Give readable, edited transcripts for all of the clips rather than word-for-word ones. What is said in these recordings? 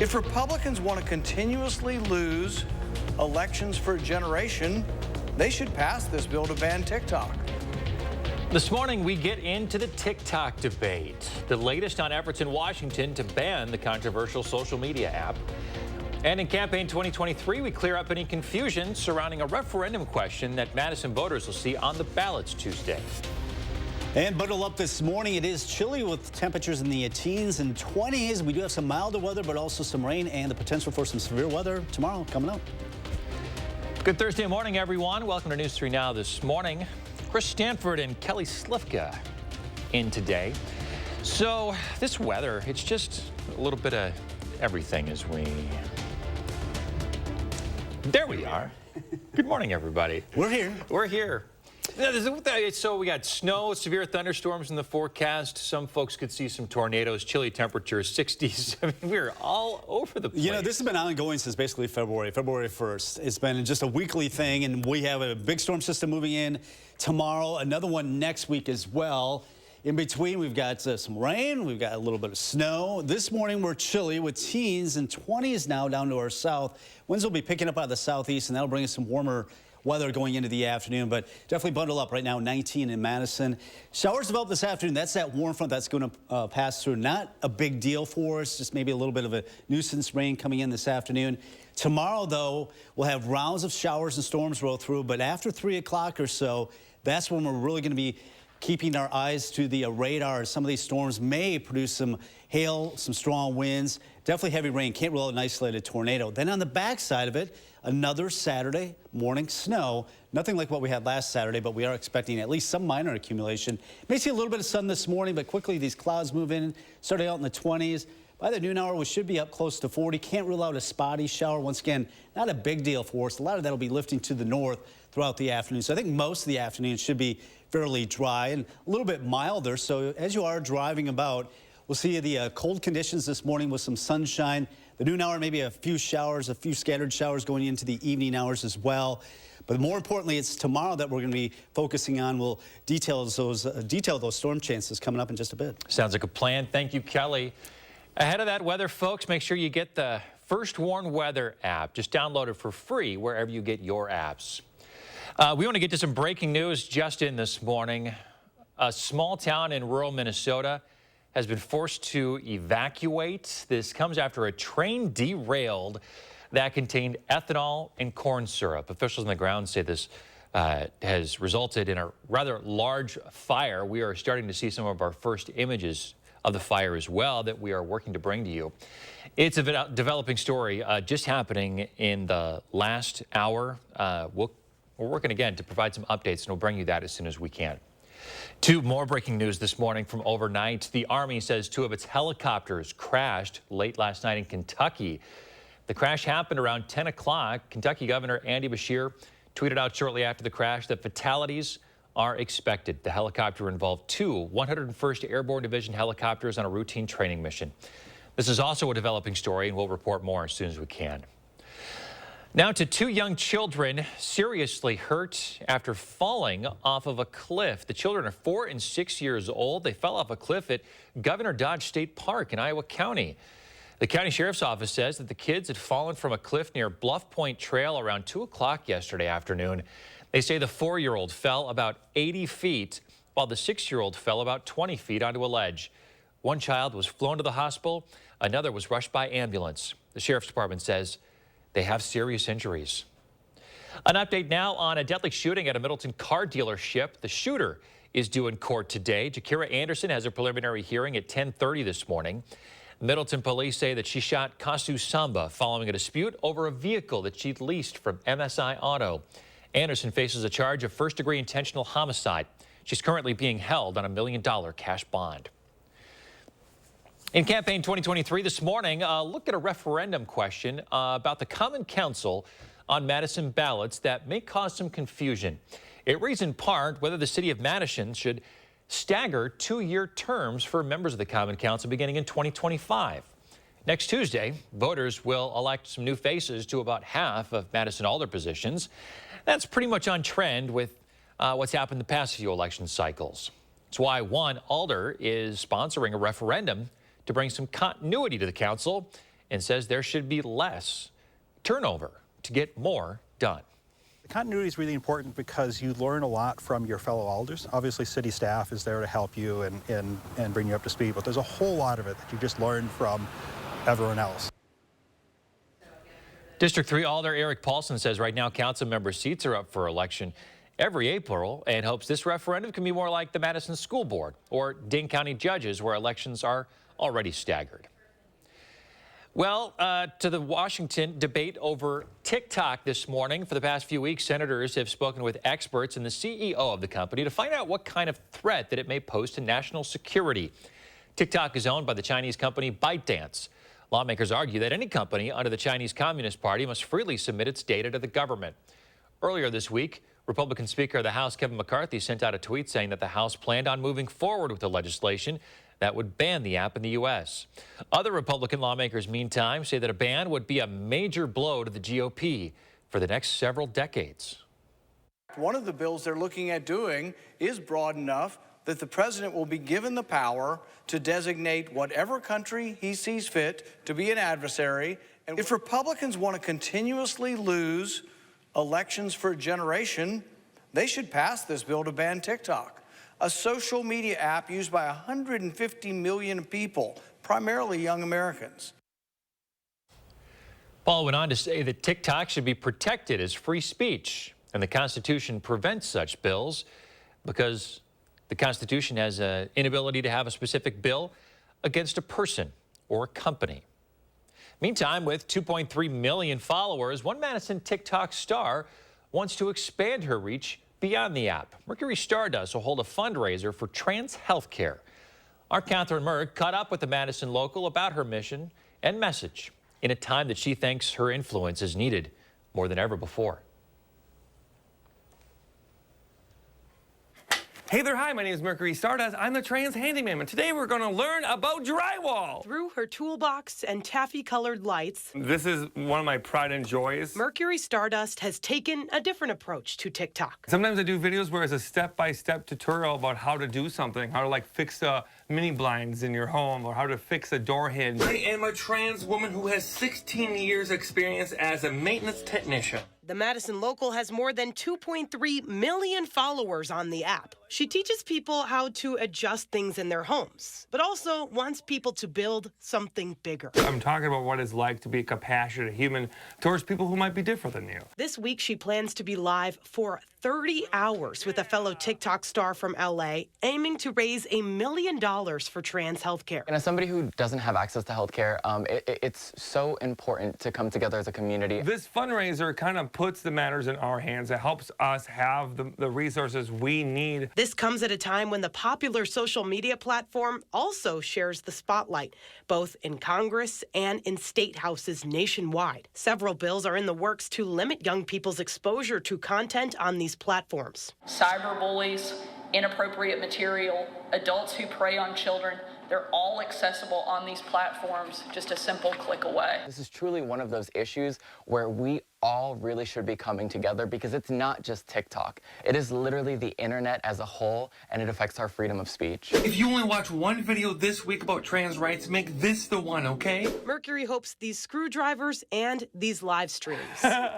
If Republicans want to continuously lose elections for a generation, they should pass this bill to ban TikTok. This morning, we get into the TikTok debate, the latest on efforts in Washington to ban the controversial social media app. And in campaign 2023, we clear up any confusion surrounding a referendum question that Madison voters will see on the ballots Tuesday. And bundle up this morning. It is chilly with temperatures in the teens and 20s. We do have some milder weather, but also some rain and the potential for some severe weather tomorrow coming up. Good Thursday morning, everyone. Welcome to News 3 Now this morning. Chris Stanford and Kelly Slifka in today. So this weather, it's just a little bit of everything as we... There we are. Good morning, everybody. We're here. We're here. So we got snow, severe thunderstorms in the forecast. Some folks could see some tornadoes, chilly temperatures, 60s. I mean, we're all over the place. You know, this has been ongoing since basically February 1st. It's been just a weekly thing, and we have a big storm system moving in tomorrow, another one next week as well. In between, we've got some rain, we've got a little bit of snow. This morning, we're chilly with teens and 20s now down to our south. Winds will be picking up out of the southeast, and that'll bring us some warmer weather going into the afternoon, but definitely bundle up right now. 19 in Madison. Showers develop this afternoon. That's that warm front that's going to pass through. Not a big deal for us, just maybe a little bit of a nuisance rain coming in this afternoon. Tomorrow, though, we'll have rounds of showers and storms roll through, but after 3 o'clock or so, that's when we're really going to be keeping our eyes to the radar. Some of these storms may produce some hail, some strong winds, definitely heavy rain. Can't rule out an isolated tornado. Then on the backside of it, another Saturday morning snow. Nothing like what we had last Saturday, but we are expecting at least some minor accumulation. May see a little bit of sun this morning, but quickly these clouds move in, starting out in the 20s. By the noon hour, we should be up close to 40. Can't rule out a spotty shower. Once again, not a big deal for us. A lot of that will be lifting to the north throughout the afternoon. So I think most of the afternoon should be fairly dry and a little bit milder. So as you are driving about, we'll see the cold conditions this morning with some sunshine. The noon hour, maybe a few showers, a few scattered showers going into the evening hours as well. But more importantly, it's tomorrow that we're going to be focusing on. We'll detail those storm chances coming up in just a bit. Sounds like a plan. Thank you, Kelly. Ahead of that weather, folks, make sure you get the First Warn Weather app. Just download it for free wherever you get your apps. We want to get to some breaking news just in this morning. A small town in rural Minnesota has been forced to evacuate. This comes after a train derailed that contained ethanol and corn syrup. Officials on the ground say this has resulted in a rather large fire. We are starting to see some of our first images of the fire as well that we are working to bring to you. It's a developing story just happening in the last hour. We're working again to provide some updates, and we'll bring you that as soon as we can. Two more breaking news this morning from overnight. The Army says 2 of its helicopters crashed late last night in Kentucky. The crash happened around 10 o'clock. Kentucky Governor Andy Beshear tweeted out shortly after the crash that fatalities are expected. The helicopter involved 2 101st Airborne Division helicopters on a routine training mission. This is also a developing story, and we'll report more as soon as we can. Now to 2 young children seriously hurt after falling off of a cliff. The children are 4 and 6 years old. They fell off a cliff at Governor Dodge State Park in Iowa County. The county sheriff's office says that the kids had fallen from a cliff near Bluff Point Trail around 2 o'clock yesterday afternoon. They say the 4-year-old fell about 80 feet, while the 6-year-old fell about 20 feet onto a ledge. One child was flown to the hospital. Another was rushed by ambulance. The sheriff's department says they have serious injuries. An update now on a deadly shooting at a Middleton car dealership. The shooter is due in court today. Jakira Anderson has a preliminary hearing at 10:30 this morning. Middleton police say that she shot Kasu Samba following a dispute over a vehicle that she'd leased from MSI Auto. Anderson faces a charge of first-degree intentional homicide. She's currently being held on a $1 million cash bond. In campaign 2023 this morning, look at a referendum question about the Common Council on Madison ballots that may cause some confusion. It reads in part whether the city of Madison should stagger 2-year terms for members of the Common Council beginning in 2025. Next Tuesday, voters will elect some new faces to about half of Madison Alder positions. That's pretty much on trend with what's happened the past few election cycles. It's why one Alder is sponsoring a referendum to bring some continuity to the council and says there should be less turnover to get more done. Continuity is really important because you learn a lot from your fellow alders. Obviously, city staff is there to help you and bring you up to speed, but there's a whole lot of it that you just learn from everyone else. District 3 Alder Eric Paulson says right now council member seats are up for election every April and hopes this referendum can be more like the Madison School Board or Dane County judges where elections are already staggered. Well, to the Washington debate over TikTok this morning. For the past few weeks, senators have spoken with experts and the CEO of the company to find out what kind of threat that it may pose to national security. TikTok is owned by the Chinese company ByteDance. Lawmakers argue that any company under the Chinese Communist Party must freely submit its data to the government. Earlier this week, Republican Speaker of the House Kevin McCarthy sent out a tweet saying that the House planned on moving forward with the legislation that would ban the app in the U.S. Other Republican lawmakers, meantime, say that a ban would be a major blow to the GOP for the next several decades. One of the bills they're looking at doing is broad enough that the president will be given the power to designate whatever country he sees fit to be an adversary. And if Republicans want to continuously lose elections for a generation, they should pass this bill to ban TikTok, a social media app used by 150 million people, primarily young Americans. Paul went on to say that TikTok should be protected as free speech, and the Constitution prevents such bills because the Constitution has an inability to have a specific bill against a person or a company. Meantime, with 2.3 million followers, one Madison TikTok star wants to expand her reach beyond the app. Mercury Stardust will hold a fundraiser for trans health care. Our Catherine Merck caught up with the Madison local about her mission and message in a time that she thinks her influence is needed more than ever before. Hey there, hi, my name is Mercury Stardust. I'm the trans handyman, and today we're going to learn about drywall. Through her toolbox and taffy-colored lights, This is one of my pride and joys. Mercury Stardust has taken a different approach to TikTok. Sometimes I do videos where it's a step-by-step tutorial about how to do something, how to like fix mini blinds in your home, or how to fix a door hinge. I am a trans woman who has 16 years experience as a maintenance technician. The Madison local has more than 2.3 million followers on the app. She teaches people how to adjust things in their homes, but also wants people to build something bigger. I'm talking about what it's like to be a compassionate human towards people who might be different than you. This week, she plans to be live for 30 hours with a fellow TikTok star from LA, aiming to raise $1 million for trans healthcare. And as somebody who doesn't have access to healthcare, it's so important to come together as a community. This fundraiser kind of puts the matters in our hands. It helps us have the resources we need. This comes at a time when the popular social media platform also shares the spotlight, both in Congress and in state houses nationwide. Several bills are in the works to limit young people's exposure to content on these platforms. Cyberbullies, inappropriate material, adults who prey on children, they're all accessible on these platforms just a simple click away. This is truly one of those issues where we all really should be coming together because it's not just TikTok. It is literally the internet as a whole, and it affects our freedom of speech. If you only watch one video this week about trans rights, make this the one, okay? Mercury hopes these screwdrivers and these live streams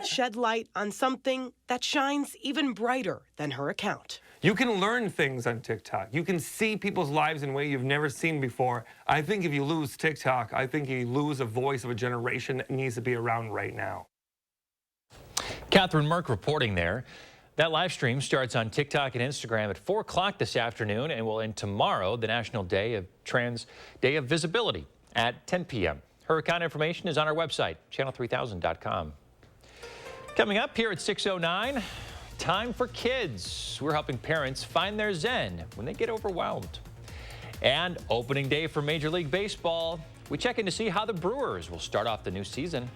shed light on something that shines even brighter than her account. You can learn things on TikTok. You can see people's lives in a way you've never seen before. I think if you lose TikTok, I think you lose a voice of a generation that needs to be around right now. Catherine Merck reporting there. That live stream starts on TikTok and Instagram at 4 o'clock this afternoon and will end tomorrow, the National Day of Visibility at 10 p.m. Her account information is on our website, channel3000.com. Coming up here at 6:09, time for kids. We're helping parents find their zen when they get overwhelmed. And opening day for Major League Baseball. We check in to see how the Brewers will start off the new season.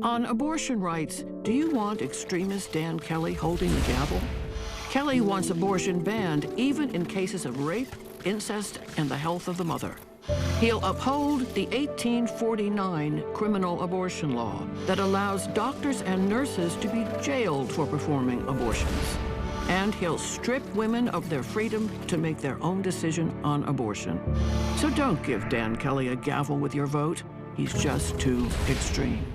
On abortion rights, do you want extremist Dan Kelly holding the gavel? Kelly wants abortion banned, even in cases of rape, incest, and the health of the mother. He'll uphold the 1849 criminal abortion law that allows doctors and nurses to be jailed for performing abortions. And he'll strip women of their freedom to make their own decision on abortion. So don't give Dan Kelly a gavel with your vote. He's just too extreme.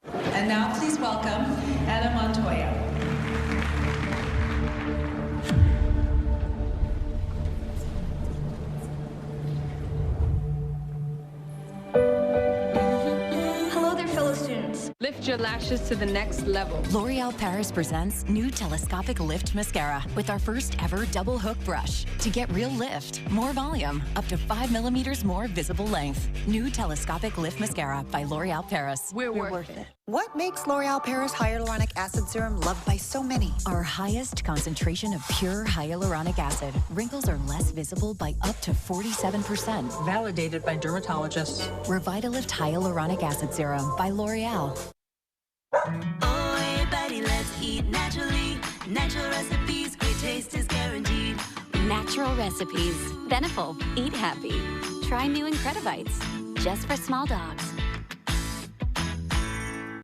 And now please welcome Anna Montoya. Lift your lashes to the next level. L'Oreal Paris presents new telescopic lift mascara with our first ever double hook brush to get real lift, more volume, up to 5 millimeters more visible length. New telescopic lift mascara by L'Oreal Paris. We're worth it. What makes L'Oreal Paris Hyaluronic Acid Serum loved by so many? Our highest concentration of pure hyaluronic acid. Wrinkles are less visible by up to 47%. Validated by dermatologists. Revitalift Hyaluronic Acid Serum by L'Oreal. Oh, everybody, let's eat naturally. Natural recipes, great taste is guaranteed. Natural recipes. Beneful. Eat happy. Try new Incredibites. Just for small dogs.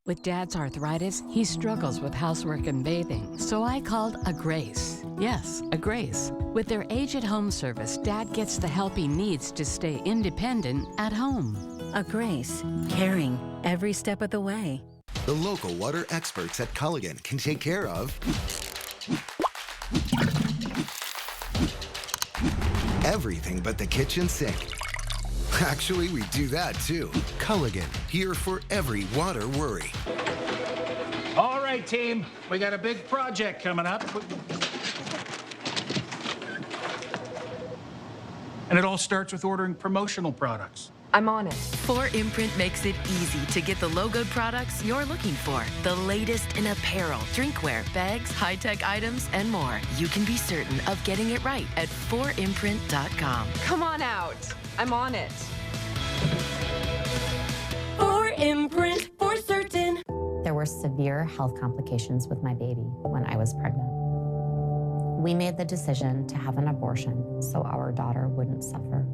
With Dad's arthritis, he struggles with housework and bathing, so I called a Grace. Yes, a Grace. With their age-at-home service, Dad gets the help he needs to stay independent at home. A Grace, caring every step of the way. The local water experts at Culligan can take care of everything but the kitchen sink. Actually, we do that too. Culligan, here for every water worry. All right, team, we got a big project coming up. And it all starts with ordering promotional products. I'm on it. 4imprint makes it easy to get the logoed products you're looking for. The latest in apparel, drinkware, bags, high-tech items, and more. You can be certain of getting it right at 4imprint.com. Come on out. I'm on it. 4imprint, for certain. There were severe health complications with my baby when I was pregnant. We made the decision to have an abortion so our daughter wouldn't suffer.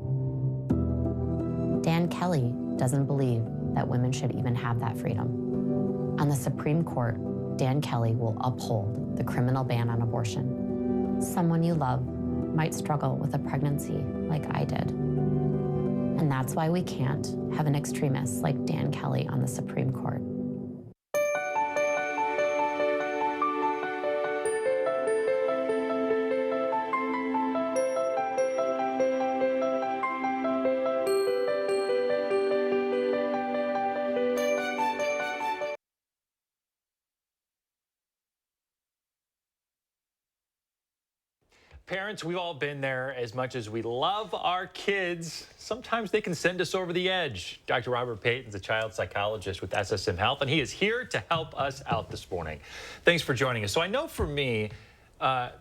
Dan Kelly doesn't believe that women should even have that freedom. On the Supreme Court, Dan Kelly will uphold the criminal ban on abortion. Someone you love might struggle with a pregnancy like I did. And that's why we can't have an extremist like Dan Kelly on the Supreme Court. Parents, we've all been there. As much as we love our kids, sometimes they can send us over the edge. Dr. Robert Payton's a child psychologist with SSM Health, and he is here to help us out this morning. Thanks for joining us. So I know for me, I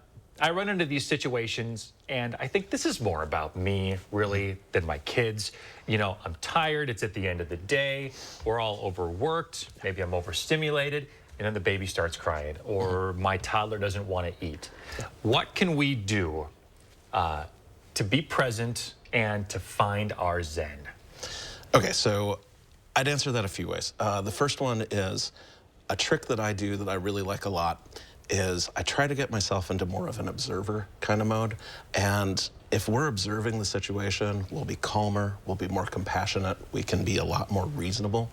run into these situations, and I think this is more about me, really, than my kids. You know, I'm tired. It's at the end of the day. We're all overworked. Maybe I'm overstimulated. And then the baby starts crying, or my toddler doesn't want to eat. What can we do to be present and to find our zen? Okay, so I'd answer that a few ways. The first one is a trick that I do that I really like a lot is I try to get myself into more of an observer kind of mode. And if we're observing the situation, we'll be calmer, we'll be more compassionate, we can be a lot more reasonable.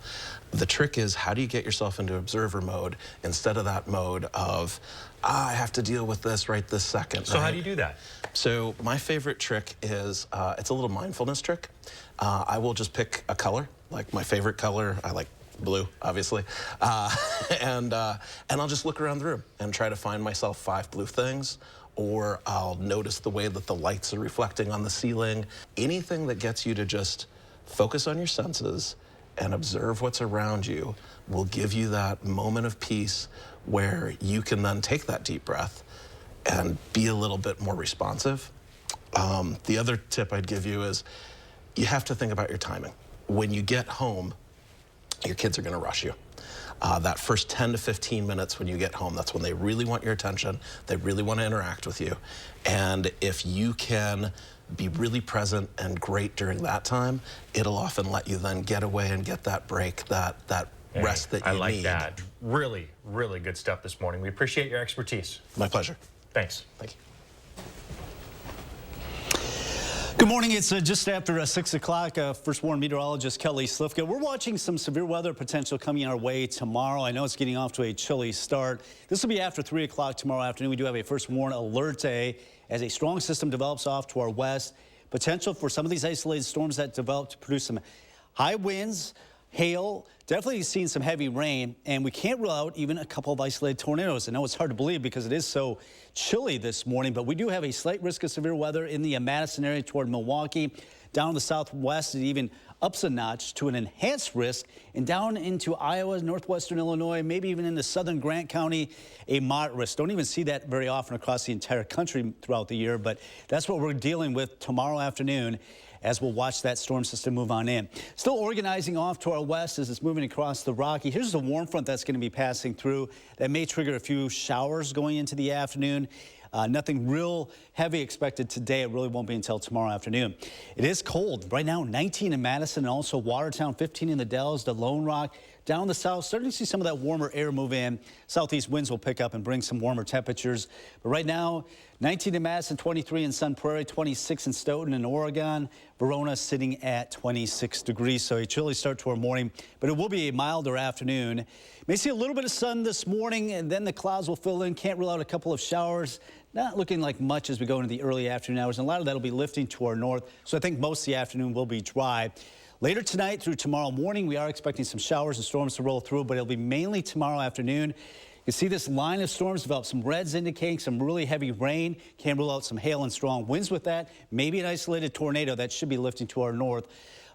The trick is, how do you get yourself into observer mode instead of that mode of, I have to deal with this right this second. So how do you do that? So my favorite trick is, it's a little mindfulness trick. I will just pick a color, like my favorite color. I like blue, obviously. And I'll just look around the room and try to find myself 5 blue things, or I'll notice the way that the lights are reflecting on the ceiling. Anything that gets you to just focus on your senses and observe what's around you will give you that moment of peace where you can then take that deep breath and be a little bit more responsive. The other tip I'd give you is you have to think about your timing. When you get home, your kids are going to rush you. That first 10 to 15 minutes when you get home, that's when they really want your attention. They really want to interact with you. And if you can be really present and great during that time, it'll often let you then get away and get that break, that rest that you need. I like that. Really, really good stuff this morning. We appreciate your expertise. My pleasure. Thanks. Thank you. Good morning. It's just after 6 o'clock. First Warn meteorologist Kelly Slifka. We're watching some severe weather potential coming our way tomorrow. I know it's getting off to a chilly start. This will be after 3 o'clock tomorrow afternoon. We do have a First Warn alert day as a strong system develops off to our west. Potential for some of these isolated storms that develop to produce some high winds, hail, definitely seeing some heavy rain, and we can't rule out even a couple of isolated tornadoes. I know it's hard to believe because it is so chilly this morning, but we do have a slight risk of severe weather in the Madison area toward Milwaukee, down in the southwest. It even ups a notch to an enhanced risk, and down into Iowa, northwestern Illinois, maybe even into southern Grant County, a moderate risk. Don't even see that very often across the entire country throughout the year, but that's what we're dealing with tomorrow afternoon as we'll watch that storm system move on in. Still organizing off to our west as it's moving across the Rocky. Here's the warm front that's going to be passing through. That may trigger a few showers going into the afternoon. Nothing real heavy expected today. It really won't be until tomorrow afternoon. It is cold. Right now, 19 in Madison and also Watertown, 15 in the Dells, the Lone Rock. Down the south, starting to see some of that warmer air move in. Southeast winds will pick up and bring some warmer temperatures. But right now, 19 in Madison, 23 in Sun Prairie, 26 in Stoughton and Oregon. Verona sitting at 26 degrees. So a chilly start to our morning, but it will be a milder afternoon. May see a little bit of sun this morning, and then the clouds will fill in. Can't rule out a couple of showers. Not looking like much as we go into the early afternoon hours, and a lot of that will be lifting to our north. So I think most of the afternoon will be dry. Later tonight through tomorrow morning, we are expecting some showers and storms to roll through, but it'll be mainly tomorrow afternoon. You can see this line of storms develop, some reds indicating some really heavy rain. Can't rule out some hail and strong winds with that. Maybe an isolated tornado that should be lifting to our north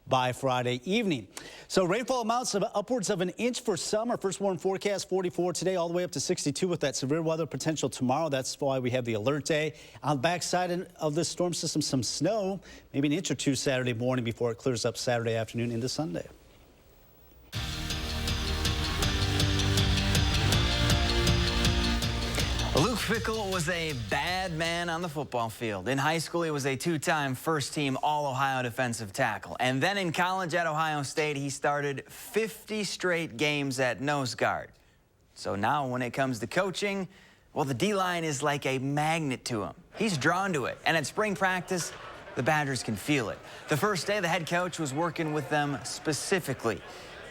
by Friday evening. So rainfall amounts of upwards of an inch for some. Our First Warn forecast 44 today, all the way up to 62 with that severe weather potential tomorrow. That's why we have the alert day. On the backside of this storm system, some snow, maybe an inch or two Saturday morning before it clears up Saturday afternoon into Sunday. Luke Fickell was a bad man on the football field. In high school, he was a two-time first-team All-Ohio defensive tackle. And then in college at Ohio State, he started 50 straight games at nose guard. So now when it comes to coaching, well, the D-line is like a magnet to him. He's drawn to it. And at spring practice, the Badgers can feel it. The first day, the head coach was working with them specifically.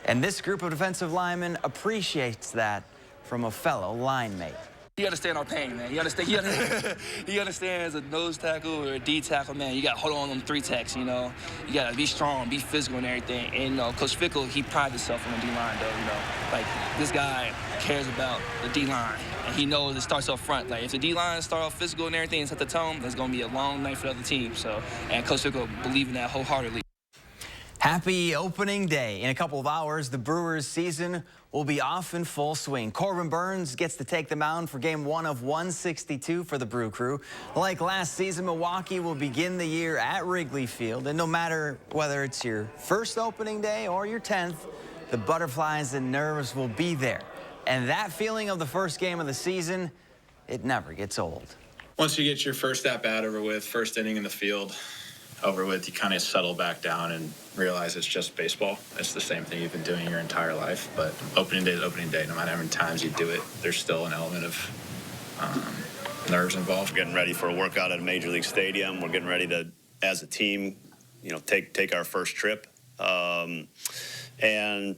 And this group of defensive linemen appreciates that from a fellow line mate. You understand our pain, man. You understand as a nose tackle or a D tackle, man, you got to hold on them three techs, you know. You got to be strong, be physical and everything. And, you know, Coach Fickell, he prides himself on the D-line, though, you know. Like, this guy cares about the D-line, and he knows it starts up front. Like, if the D-line start off physical and everything and set the tone, there's going to be a long night for the other team. So, and Coach Fickell believe in that wholeheartedly. Happy opening day. In a couple of hours, the Brewers' season will be off in full swing. Corbin Burns gets to take the mound for game 1 of 162 for the Brew Crew. Like last season, Milwaukee will begin the year at Wrigley Field. And no matter whether it's your first opening day or your 10th, the butterflies and nerves will be there. And that feeling of the first game of the season, it never gets old. Once you get your first at-bat over with, first inning in the field over with, you kind of settle back down and realize it's just baseball. It's the same thing you've been doing your entire life. But opening day is opening day. No matter how many times you do it, there's still an element of nerves involved. We're getting ready for a workout at a Major League Stadium. We're getting ready to, as a team, you know, take our first trip. And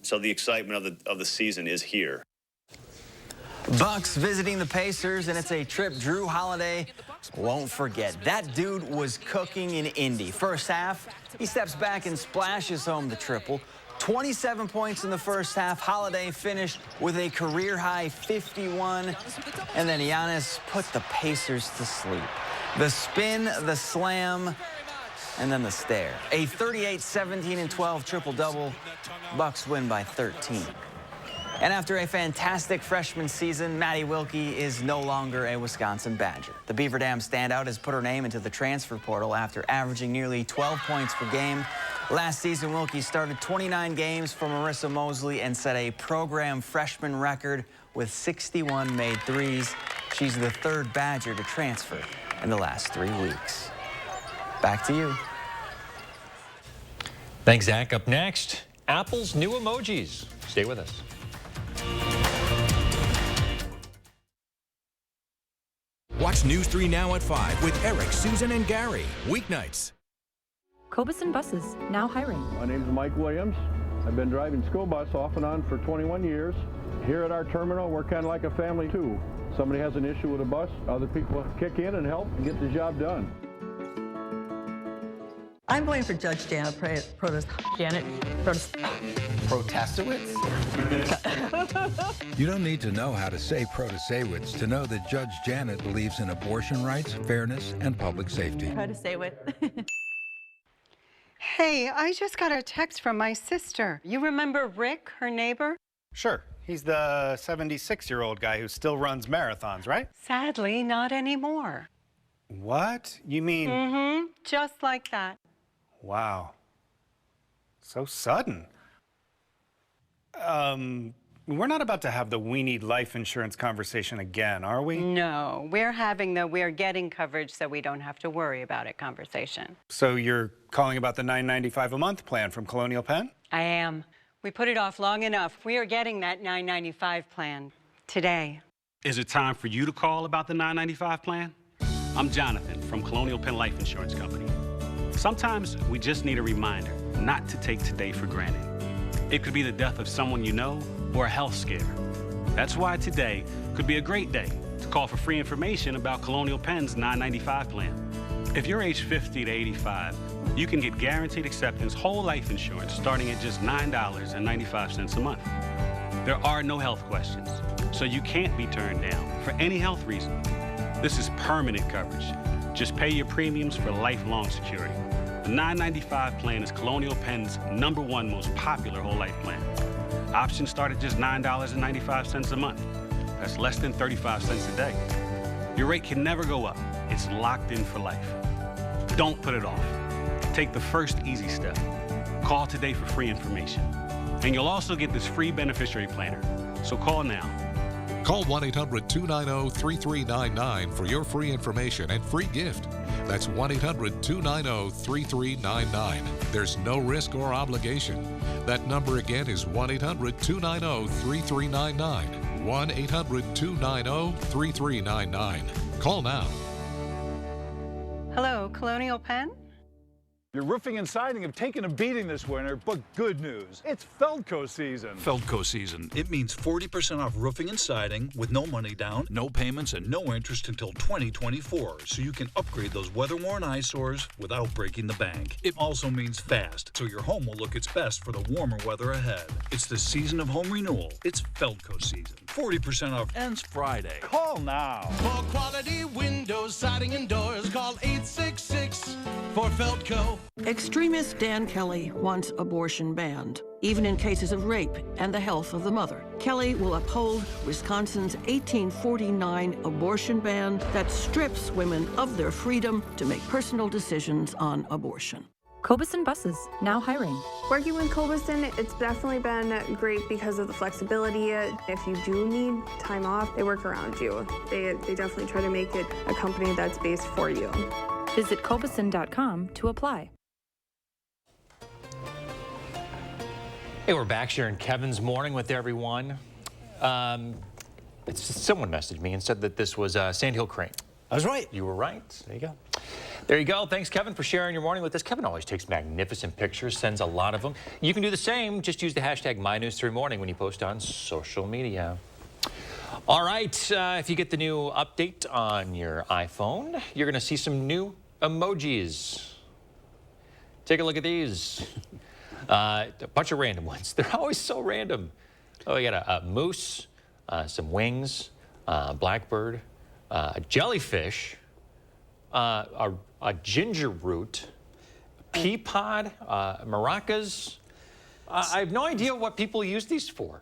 so the excitement of the season is here. Bucks visiting the Pacers, and it's a trip Drew Holiday won't forget. That dude was cooking in Indy. First half, he steps back and splashes home the triple. 27 points in the first half. Holiday finished with a career-high 51, and then Giannis put the Pacers to sleep. The spin, the slam, and then the stare. A 38, 17, and 12 triple-double. Bucks win by 13. And after a fantastic freshman season, Maddie Wilkie is no longer a Wisconsin Badger. The Beaver Dam standout has put her name into the transfer portal after averaging nearly 12 points per game. Last season, Wilkie started 29 games for Marissa Mosley and set a program freshman record with 61 made threes. She's the third Badger to transfer in the last 3 weeks. Back to you. Thanks, Zach. Up next, Apple's new emojis. Stay with us. Watch News 3 Now at 5 with Eric, Susan, and Gary. Weeknights. Cobison Buses, now hiring. My name's Mike Williams. I've been driving school bus off and on for 21 years. Here at our terminal, we're kind of like a family too. Somebody has an issue with a bus, other people kick in and help and get the job done. I'm going for Judge Janet Protastowitz? You don't need to know how to say Protastowitz to know that Judge Janet believes in abortion rights, fairness, and public safety. Protastowitz. Hey, I just got a text from my sister. You remember Rick, her neighbor? Sure. He's the 76-year-old guy who still runs marathons, right? Sadly, not anymore. What? You mean... Mm-hmm. Just like that. Wow. So sudden. We're not about to have the we need life insurance conversation again, are we? No, we're having the we're getting coverage so we don't have to worry about it conversation. So you're calling about the $9.95 a month plan from Colonial Penn? I am. We put it off long enough. We are getting that $9.95 plan today. Is it time for you to call about the $9.95 plan? I'm Jonathan from Colonial Penn Life Insurance Company. Sometimes we just need a reminder not to take today for granted. It could be the death of someone you know or a health scare. That's why today could be a great day to call for free information about Colonial Penn's $9.95 plan. If you're age 50 to 85, you can get guaranteed acceptance whole life insurance starting at just $9.95 a month. There are no health questions, so you can't be turned down for any health reason. This is permanent coverage. Just pay your premiums for lifelong security. The $9.95 plan is Colonial Penn's #1 most popular whole life plan. Options start at just $9.95 a month. That's less than 35 cents a day. Your rate can never go up. It's locked in for life. Don't put it off. Take the first easy step. Call today for free information. And you'll also get this free beneficiary planner. So call now. Call 1-800-290-3399 for your free information and free gift. That's 1-800-290-3399. There's no risk or obligation. That number again is 1-800-290-3399. 1-800-290-3399. Call now. Hello, Colonial Penn? Your roofing and siding have taken a beating this winter, but good news. It's Feldco season. Feldco season. It means 40% off roofing and siding with no money down, no payments, and no interest until 2024, so you can upgrade those weather-worn eyesores without breaking the bank. It also means fast, so your home will look its best for the warmer weather ahead. It's the season of home renewal. It's Feldco season. 40% off ends Friday. Call now. For quality windows, siding, and doors, call 866 for Feldco. Extremist Dan Kelly wants abortion banned, even in cases of rape and the health of the mother. Kelly will uphold Wisconsin's 1849 abortion ban that strips women of their freedom to make personal decisions on abortion. Cobison Buses, now hiring. Working with Cobison, it's definitely been great because of the flexibility. If you do need time off, they work around you. They definitely try to make it a company that's based for you. Visit Cobison.com to apply. Hey, we're back sharing Kevin's morning with everyone. Someone messaged me and said that this was Sandhill Crane. I was right. You were right. There you go. There you go. Thanks, Kevin, for sharing your morning with us. Kevin always takes magnificent pictures, sends a lot of them. You can do the same. Just use the hashtag MyNews3Morning when you post on social media. All right. If you get the new update on your iPhone, you're going to see some new emojis. Take a look at these. A bunch of random ones. They're always so random. Oh, we got a moose, some wings, blackbird, a jellyfish, a ginger root, pea pod, maracas. I have no idea what people use these for.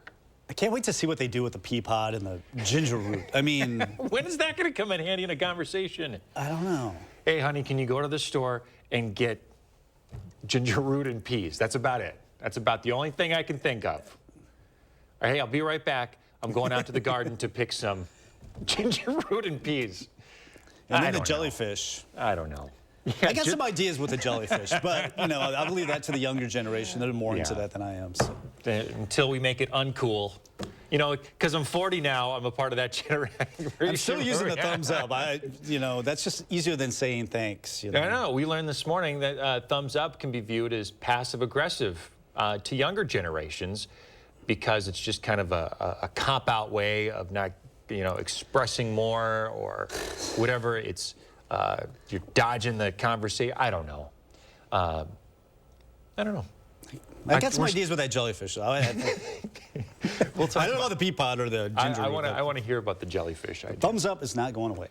I can't wait to see what they do with the pea pod and the ginger root. I mean, when is that going to come in handy in a conversation? I don't know. Hey, honey, can you go to the store and get ginger root and peas? That's about it. That's about the only thing I can think of. All right, hey, I'll be right back. I'm going out to the garden to pick some ginger root and peas. And then the jellyfish. I don't know. I got some ideas with the jellyfish, but, you know, I'll leave that to the younger generation. They're more into that than I am. So. Until we make it uncool. You know, because I'm 40 now, I'm a part of that generation. I'm still using the thumbs up. You know, that's just easier than saying thanks. You know? I know. We learned this morning that thumbs up can be viewed as passive-aggressive to younger generations because it's just kind of a cop-out way of not, you know, expressing more or whatever. It's you're dodging the conversation. I don't know. I don't know. I got some ideas with that jellyfish. Though. I don't know about the pea pod or the ginger. I want to hear about the jellyfish idea. Thumbs up is not going away.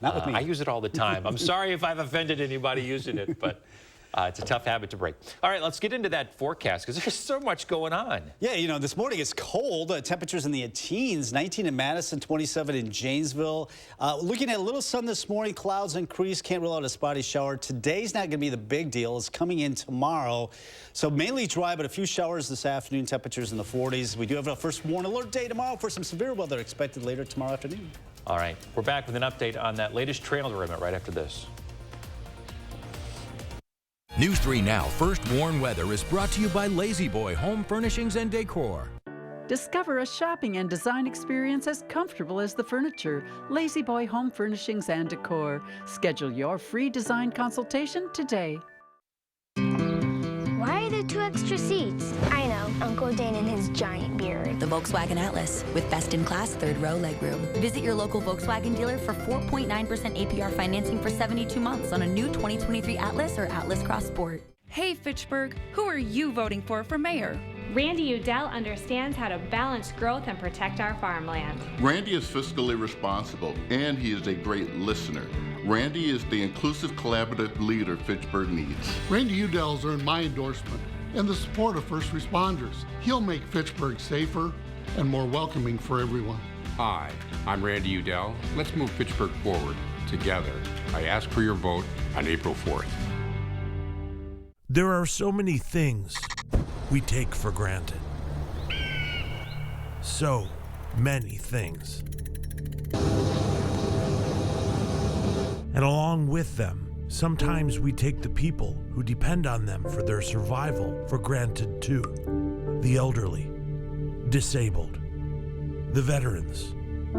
Not with me. I use it all the time. I'm sorry if I've offended anybody using it, but it's a tough habit to break. All right, let's get into that forecast because there's so much going on. Yeah, you know, this morning it's cold. Temperatures in the teens, 19 in Madison, 27 in Janesville. Looking at a little sun this morning, clouds increase. Can't rule out a spotty shower. Today's not going to be the big deal. It's coming in tomorrow. So mainly dry, but a few showers this afternoon. Temperatures in the 40s. We do have a first warn alert day tomorrow for some severe weather expected later tomorrow afternoon. All right, we're back with an update on that latest trail derailment right after this. News 3 Now First Warn Weather is brought to you by Lazy Boy Home Furnishings and Decor. Discover a shopping and design experience as comfortable as the furniture. Lazy Boy Home Furnishings and Decor. Schedule your free design consultation today. Why are there 2 extra seats? I know, Uncle Dan and his giant beard. The Volkswagen Atlas with best-in-class third-row legroom. Visit your local Volkswagen dealer for 4.9% APR financing for 72 months on a new 2023 Atlas or Atlas Cross Sport. Hey, Fitchburg, who are you voting for mayor? Randy Udell understands how to balance growth and protect our farmland. Randy is fiscally responsible, and he is a great listener. Randy is the inclusive, collaborative leader Fitchburg needs. Randy Udell's earned my endorsement and the support of first responders. He'll make Fitchburg safer and more welcoming for everyone. Hi, I'm Randy Udell. Let's move Fitchburg forward together. I ask for your vote on April 4th. There are so many things we take for granted. So many things. And along with them, sometimes we take the people who depend on them for their survival for granted too. The elderly, disabled, the veterans,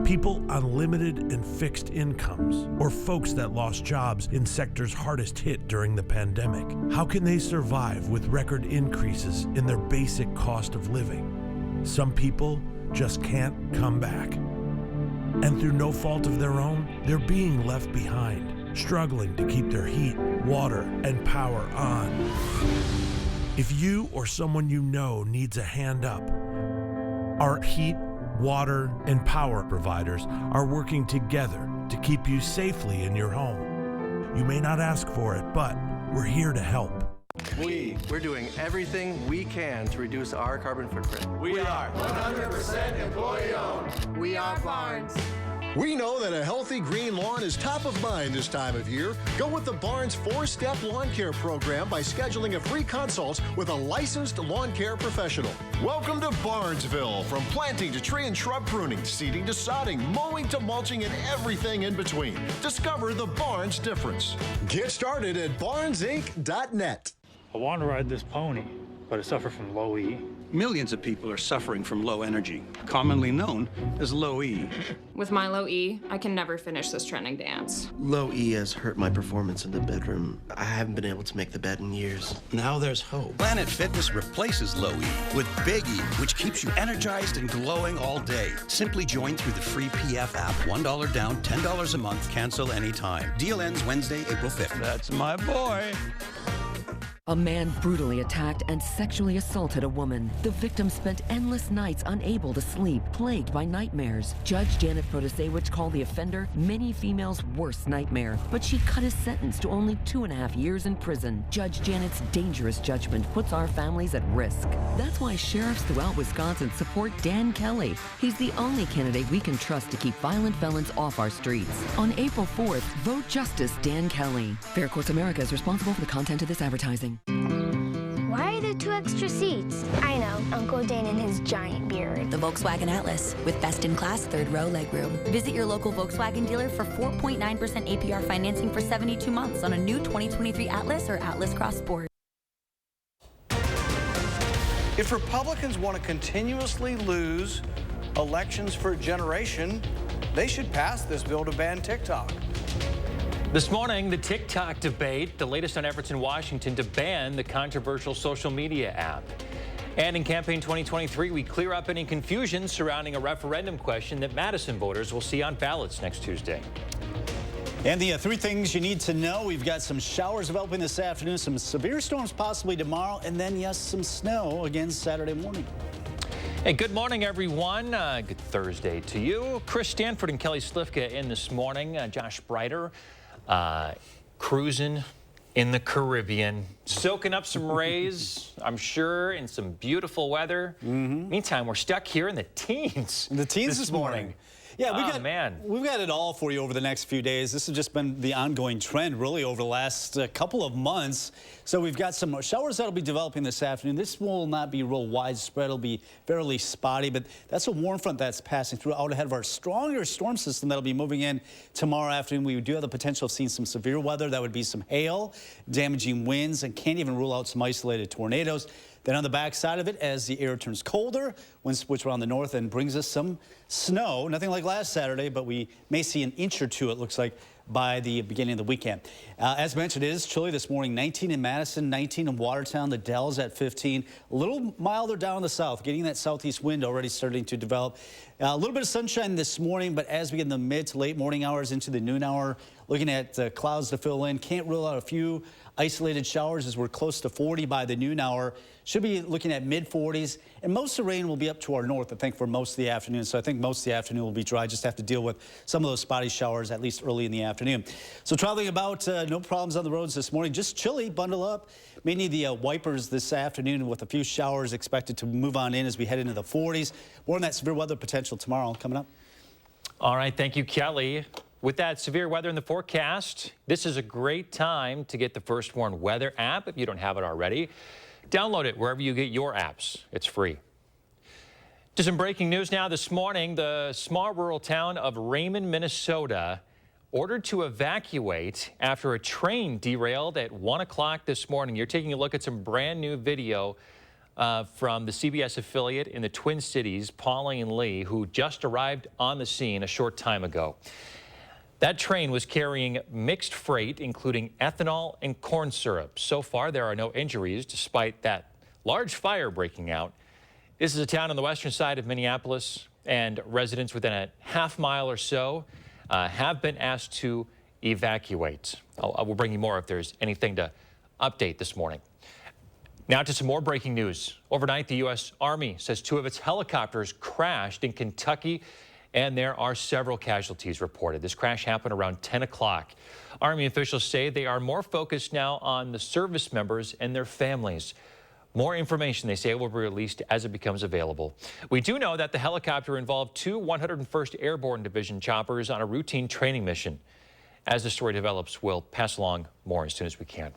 people on limited and fixed incomes, or folks that lost jobs in sectors hardest hit during the pandemic. How can they survive with record increases in their basic cost of living? Some people just can't come back. And through no fault of their own, they're being left behind, struggling to keep their heat, water, and power on. If you or someone you know needs a hand up, our heat, water, and power providers are working together to keep you safely in your home. You may not ask for it, but we're here to help. We're doing everything we can to reduce our carbon footprint. We are 100% employee-owned. We are Barnes. We know that a healthy green lawn is top of mind this time of year. Go with the Barnes 4-Step Lawn Care Program by scheduling a free consult with a licensed lawn care professional. Welcome to Barnesville. From planting to tree and shrub pruning, seeding to sodding, mowing to mulching, and everything in between. Discover the Barnes difference. Get started at barnesinc.net. I want to ride this pony, but I suffer from low E. Millions of people are suffering from low energy, commonly known as low E. With my low E, I can never finish this trending dance. Low E has hurt my performance in the bedroom. I haven't been able to make the bed in years. Now there's hope. Planet Fitness replaces low E with Big E, which keeps you energized and glowing all day. Simply join through the free PF app. $1 down, $10 a month, cancel anytime. Deal ends Wednesday, April 5th. That's my boy. A man brutally attacked and sexually assaulted a woman. The victim spent endless nights unable to sleep, plagued by nightmares. Judge Janet Protasewicz called the offender many females' worst nightmare, but she cut his sentence to only 2.5 years in prison. Judge Janet's dangerous judgment puts our families at risk. That's why sheriffs throughout Wisconsin support Dan Kelly. He's the only candidate we can trust to keep violent felons off our streets. On April 4th, vote Justice Dan Kelly. Fair Courts America is responsible for the content of this advertising. Why are there 2 extra seats? I know, Uncle Dane and his giant beard. The Volkswagen Atlas with best-in-class third-row legroom. Visit your local Volkswagen dealer for 4.9% APR financing for 72 months on a new 2023 Atlas or Atlas Cross Sport. If Republicans want to continuously lose elections for a generation, they should pass this bill to ban TikTok. This morning, the TikTok debate, the latest on efforts in Washington to ban the controversial social media app. And in campaign 2023, we clear up any confusion surrounding a referendum question that Madison voters will see on ballots next Tuesday. And the 3 things you need to know. We've got some showers developing this afternoon, some severe storms possibly tomorrow, and then, yes, some snow again Saturday morning. Hey, good morning, everyone. Good Thursday to you. Chris Stanford and Kelly Slifka in this morning. Josh Breiter cruising in the Caribbean, soaking up some rays, I'm sure, in some beautiful weather. Meantime, we're stuck here in the teens. The teens this morning. Yeah, we've got it all for you over the next few days. This has just been the ongoing trend, really, over the last couple of months. So we've got some showers that'll be developing this afternoon. This will not be real widespread. It'll be fairly spotty, but that's a warm front that's passing through out ahead of our stronger storm system that'll be moving in tomorrow afternoon. We do have the potential of seeing some severe weather. That would be some hail, damaging winds, and can't even rule out some isolated tornadoes. Then on the back side of it, as the air turns colder, winds switch around the north and brings us some snow. Nothing like last Saturday, but we may see an inch or 2, it looks like, by the beginning of the weekend. As mentioned, it is chilly this morning. 19 in Madison, 19 in Watertown. The Dells at 15. A little milder down in the south, getting that southeast wind already starting to develop. A little bit of sunshine this morning, but as we get in the mid to late morning hours into the noon hour, looking at clouds to fill in. Can't rule out a few isolated showers as we're close to 40 by the noon hour. Should be looking at mid-40s, and most of the rain will be up to our north, I think, for most of the afternoon. So I think most of the afternoon will be dry. Just have to deal with some of those spotty showers, at least early in the afternoon. So traveling about, no problems on the roads this morning. Just chilly, bundle up. May need the wipers this afternoon with a few showers expected to move on in as we head into the 40s. More on that severe weather potential tomorrow coming up. All right, thank you, Kelly. With that severe weather in the forecast, this is a great time to get the First Warn Weather app if you don't have it already. Download it wherever you get your apps. It's free. To some breaking news now this morning, the small rural town of Raymond, Minnesota, ordered to evacuate after a train derailed at 1 o'clock this morning. You're taking a look at some brand new video from the CBS affiliate in the Twin Cities, Pauline Lee, who just arrived on the scene a short time ago. That train was carrying mixed freight, including ethanol and corn syrup. So far, there are no injuries, despite that large fire breaking out. This is a town on the western side of Minneapolis, and residents within a half mile or so have been asked to evacuate. We'll bring you more if there's anything to update this morning. Now to some more breaking news. Overnight, the U.S. Army says 2 of its helicopters crashed in Kentucky, and there are several casualties reported. This crash happened around 10 o'clock. Army officials say they are more focused now on the service members and their families. More information, they say, will be released as it becomes available. We do know that the helicopter involved 2 101st Airborne Division choppers on a routine training mission. As the story develops, we'll pass along more as soon as we can.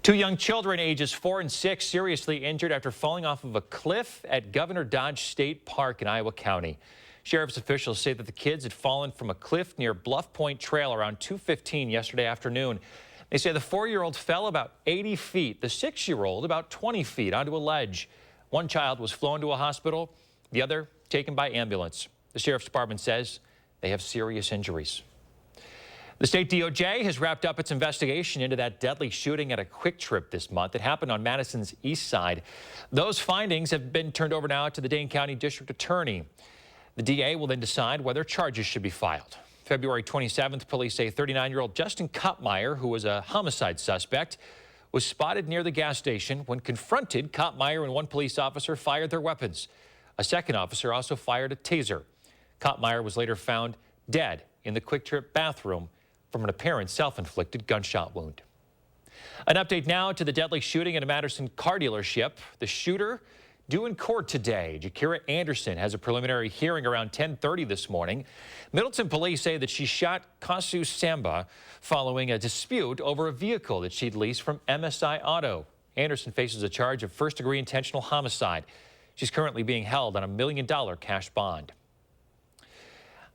2 young children, ages 4 and 6, seriously injured after falling off of a cliff at Governor Dodge State Park in Iowa County. Sheriff's officials say that the kids had fallen from a cliff near Bluff Point Trail around 2:15 yesterday afternoon. They say the 4-year-old fell about 80 feet, the 6-year-old about 20 feet onto a ledge. One child was flown to a hospital, the other taken by ambulance. The Sheriff's Department says they have serious injuries. The state DOJ has wrapped up its investigation into that deadly shooting at a Quick Trip this month. It happened on Madison's east side. Those findings have been turned over now to the Dane County District Attorney. The DA will then decide whether charges should be filed. February 27th, police say 39-year-old Justin Kuttmeyer, who was a homicide suspect, was spotted near the gas station. When confronted, Kottmeyer and one police officer fired their weapons. A second officer also fired a taser. Kottmeyer was later found dead in the Quick Trip bathroom from an apparent self-inflicted gunshot wound. An update now to the deadly shooting at a Madison car dealership. The shooter due in court today. Jakira Anderson has a preliminary hearing around 10:30 this morning. Middleton police say that she shot Kasu Samba following a dispute over a vehicle that she'd leased from MSI Auto. Anderson faces a charge of first-degree intentional homicide. She's currently being held on a $1 million cash bond.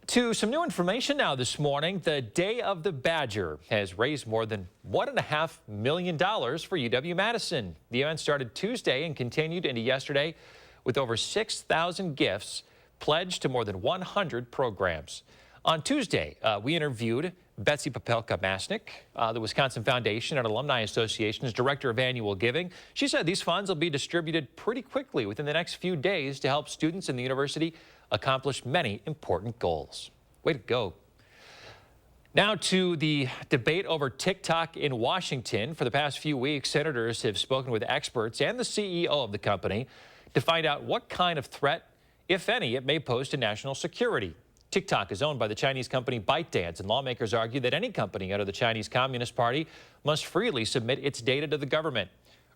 To some new information now this morning, the Day of the Badger has raised more than $1.5 million for UW-Madison. The event started Tuesday and continued into yesterday with over 6,000 gifts pledged to more than 100 programs. On Tuesday, we interviewed Betsy Popelka-Masnick, the Wisconsin Foundation and Alumni Association's Director of Annual Giving. She said these funds will be distributed pretty quickly within the next few days to help students in the university accomplish many important goals. Way to go. Now to the debate over TikTok in Washington. For the past few weeks, senators have spoken with experts and the CEO of the company to find out what kind of threat, if any, it may pose to national security. TikTok is owned by the Chinese company ByteDance, and lawmakers argue that any company out of the Chinese Communist Party must freely submit its data to the government.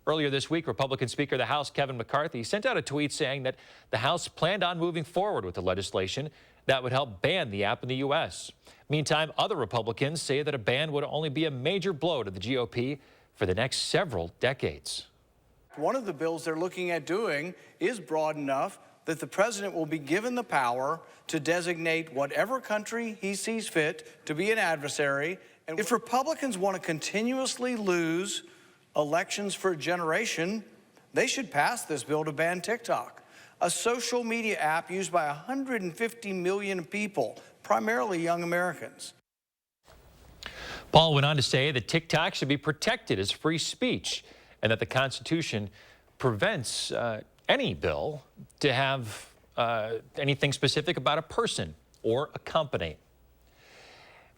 Earlier this week, Republican Speaker of the House Kevin McCarthy sent out a tweet saying that the House planned on moving forward with the legislation that would help ban the app in the U.S. Meantime, other Republicans say that a ban would only be a major blow to the GOP for the next several decades. One of the bills they're looking at doing is broad enough that the president will be given the power to designate whatever country he sees fit to be an adversary. And if Republicans want to continuously lose elections for a generation, they should pass this bill to ban TikTok, a social media app used by 150 million people, primarily young Americans. Paul went on to say that TikTok should be protected as free speech and that the Constitution prevents any bill to have anything specific about a person or a company.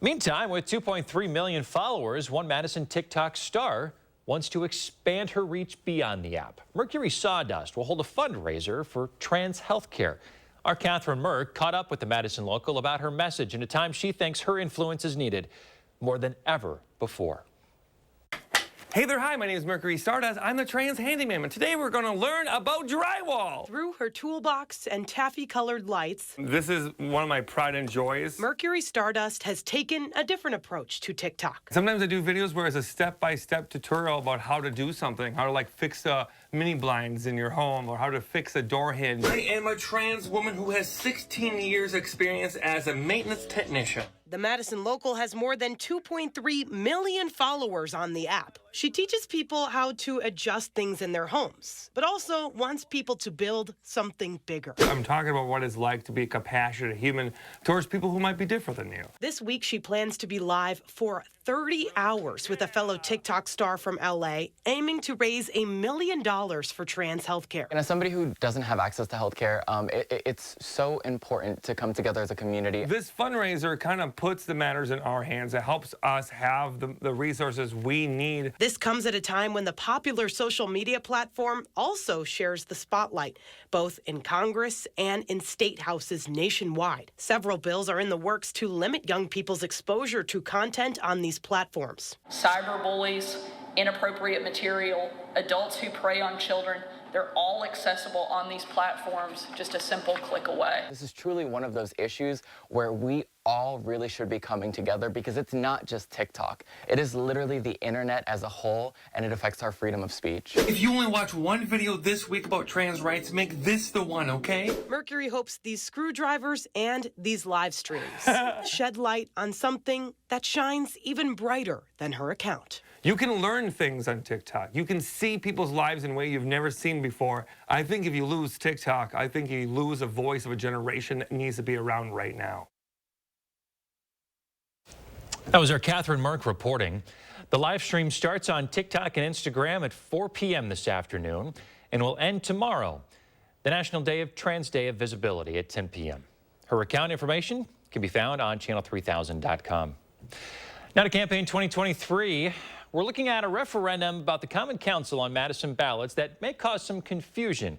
Meantime, with 2.3 million followers, one Madison TikTok star wants to expand her reach beyond the app. Mercury Sawdust will hold a fundraiser for trans health care. Our Catherine Merck caught up with the Madison local about her message in a time she thinks her influence is needed more than ever before. Hey there, hi, my name is Mercury Stardust. I'm the trans handyman, and today we're going to learn about drywall. Through her toolbox and taffy-colored lights, This is one of my pride and joys. Mercury Stardust has taken a different approach to TikTok. Sometimes I do videos where it's a step-by-step tutorial about how to do something, how to like fix the mini blinds in your home or how to fix a door hinge. I am a trans woman who has 16 years experience as a maintenance technician. The Madison local has more than 2.3 million followers on the app. She teaches people how to adjust things in their homes, but also wants people to build something bigger. I'm talking about what it's like to be a compassionate human towards people who might be different than you. This week, she plans to be live for 30 hours with a fellow TikTok star from LA, aiming to raise $1 million for trans healthcare. And as somebody who doesn't have access to healthcare, it's so important to come together as a community. This fundraiser kind of puts the matters in our hands. It helps us have the resources we need. This comes at a time when the popular social media platform also shares the spotlight, both in Congress and in state houses nationwide. Several bills are in the works to limit young people's exposure to content on these platforms. Cyberbullies, inappropriate material, adults who prey on children, they're all accessible on these platforms, just a simple click away. This is truly one of those issues where we all really should be coming together because it's not just TikTok. It is literally the internet as a whole, and it affects our freedom of speech. If you only watch one video this week about trans rights, make this the one, okay? Mercury hopes these screwdrivers and these live streams shed light on something that shines even brighter than her account. You can learn things on TikTok. You can see people's lives in a way you've never seen before. I think if you lose TikTok, I think you lose a voice of a generation that needs to be around right now. That was our Catherine Merck reporting. The live stream starts on TikTok and Instagram at 4 p.m. this afternoon and will end tomorrow, the National Day of Trans Day of Visibility at 10 p.m. Her account information can be found on channel3000.com. Now to Campaign 2023. we're looking at a referendum about the Common Council on Madison ballots that may cause some confusion.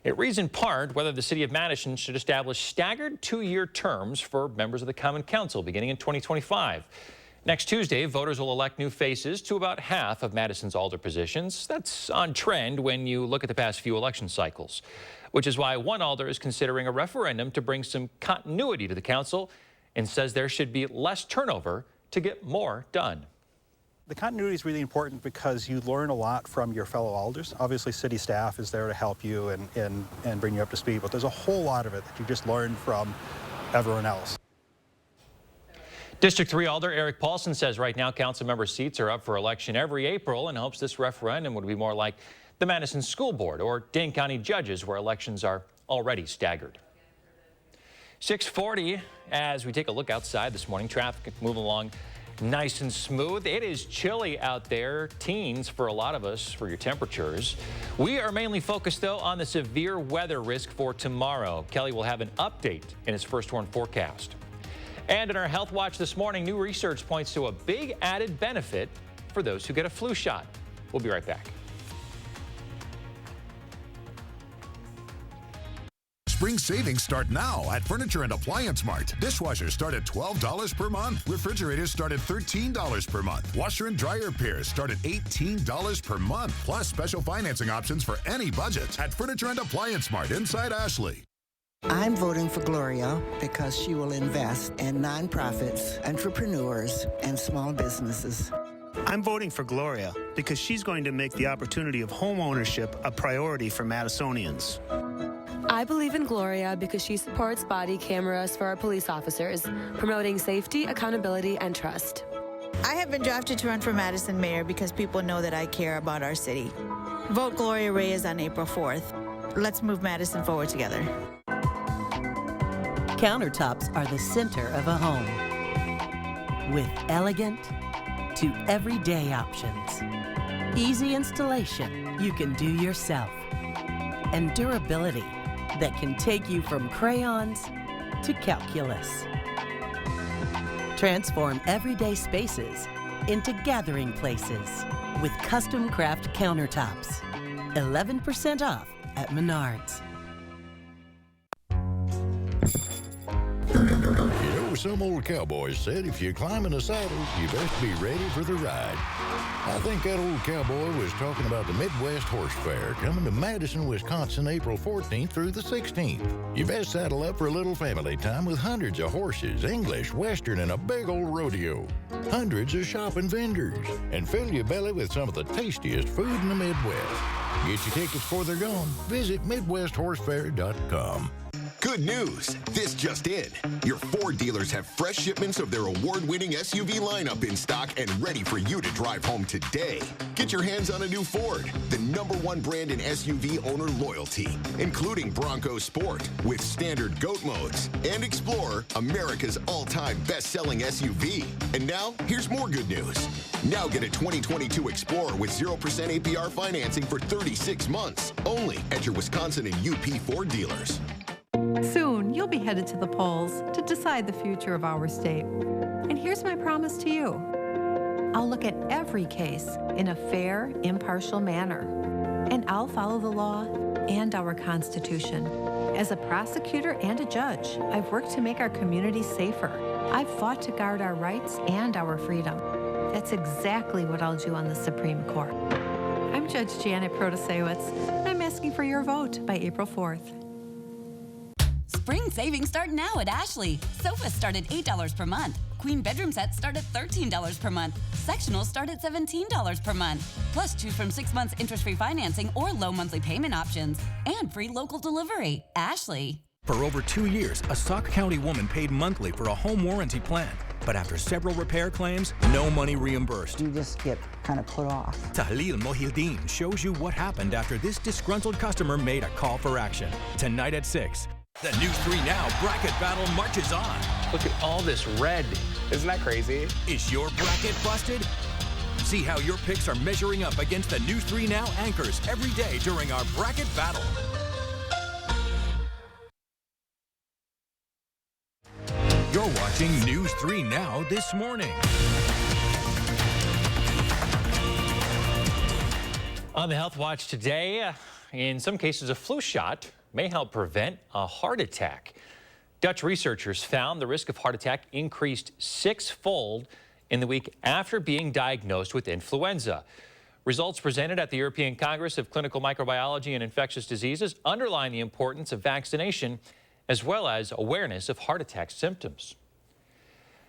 It reads in part whether the city of Madison should establish staggered 2-year terms for members of the Common Council beginning in 2025. Next Tuesday, voters will elect new faces to about half of Madison's alder positions. That's on trend when you look at the past few election cycles, which is why one alder is considering a referendum to bring some continuity to the council and says there should be less turnover to get more done. The continuity is really important because you learn a lot from your fellow alders. Obviously, city staff is there to help you and bring you up to speed, but there's a whole lot of it that you just learn from everyone else. District 3 Alder Eric Paulson says right now council member seats are up for election every April and hopes this referendum would be more like the Madison School Board or Dane County judges where elections are already staggered. 6:40 as we take a look outside this morning. Traffic moving along nice and smooth. It is chilly out there, teens for a lot of us for your temperatures. We are mainly focused though on the severe weather risk for tomorrow. Kelly will have an update in his first warn forecast. And in our Health Watch this morning, new research points to a big added benefit for those who get a flu shot. We'll be right back. Spring savings start now at Furniture and Appliance Mart. Dishwashers start at $12 per month. Refrigerators start at $13 per month. Washer and dryer pairs start at $18 per month. Plus special financing options for any budget at Furniture and Appliance Mart inside Ashley. I'm voting for Gloria because she will invest in nonprofits, entrepreneurs, and small businesses. I'm voting for Gloria because she's going to make the opportunity of home ownership a priority for Madisonians. I believe in Gloria because she supports body cameras for our police officers, promoting safety, accountability, and trust. I have been drafted to run for Madison mayor because people know that I care about our city. Vote Gloria Reyes on April 4th. Let's move Madison forward together. Countertops are the center of a home. With elegant to everyday options. Easy installation you can do yourself. And durability that can take you from crayons to calculus. Transform everyday spaces into gathering places with custom craft countertops. 11% off at Menards. You know, some old cowboys said if you climb in a saddle, you best be ready for the ride. I think that old cowboy was talking about the Midwest Horse Fair coming to Madison, Wisconsin, April 14th through the 16th. You best saddle up for a little family time with hundreds of horses, English, Western, and a big old rodeo. Hundreds of shopping vendors, and fill your belly with some of the tastiest food in the Midwest. Get your tickets before they're gone. Visit MidwestHorseFair.com. Good news! This just in. Your Ford dealers have fresh shipments of their award-winning SUV lineup in stock and ready for you to drive home today. Get your hands on a new Ford, the #1 brand in SUV owner loyalty, including Bronco Sport with standard GOAT modes and Explorer, America's all-time best-selling SUV. And now, here's more good news. Now get a 2022 Explorer with 0% APR financing for 36 months, only at your Wisconsin and UP Ford dealers. Soon, you'll be headed to the polls to decide the future of our state. And here's my promise to you. I'll look at every case in a fair, impartial manner. And I'll follow the law and our Constitution. As a prosecutor and a judge, I've worked to make our communities safer. I've fought to guard our rights and our freedom. That's exactly what I'll do on the Supreme Court. I'm Judge Janet Protasewicz, and I'm asking for your vote by April 4th. Spring savings start now at Ashley. Sofas start at $8 per month. Queen bedroom sets start at $13 per month. Sectionals start at $17 per month. Plus choose from 6 months interest-free financing or low monthly payment options. And free local delivery. Ashley. For over 2 years, a Sauk County woman paid monthly for a home warranty plan. But after several repair claims, no money reimbursed. You just get kind of put off. Tahlil Mohildin shows you what happened after this disgruntled customer made a call for action. Tonight at 6. The News 3 Now bracket battle marches on. Look at all this red. Isn't that crazy? Is your bracket busted? See how your picks are measuring up against the News 3 Now anchors every day during our bracket battle. You're watching News 3 Now this morning. On the Health Watch today, in some cases, a flu shot may help prevent a heart attack. Dutch researchers found the risk of heart attack increased 6-fold in the week after being diagnosed with influenza. Results presented at the European Congress of Clinical Microbiology and Infectious Diseases underline the importance of vaccination as well as awareness of heart attack symptoms.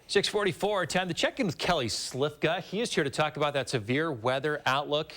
6:44, time to check in with Kelly Slifka. He is here to talk about that severe weather outlook.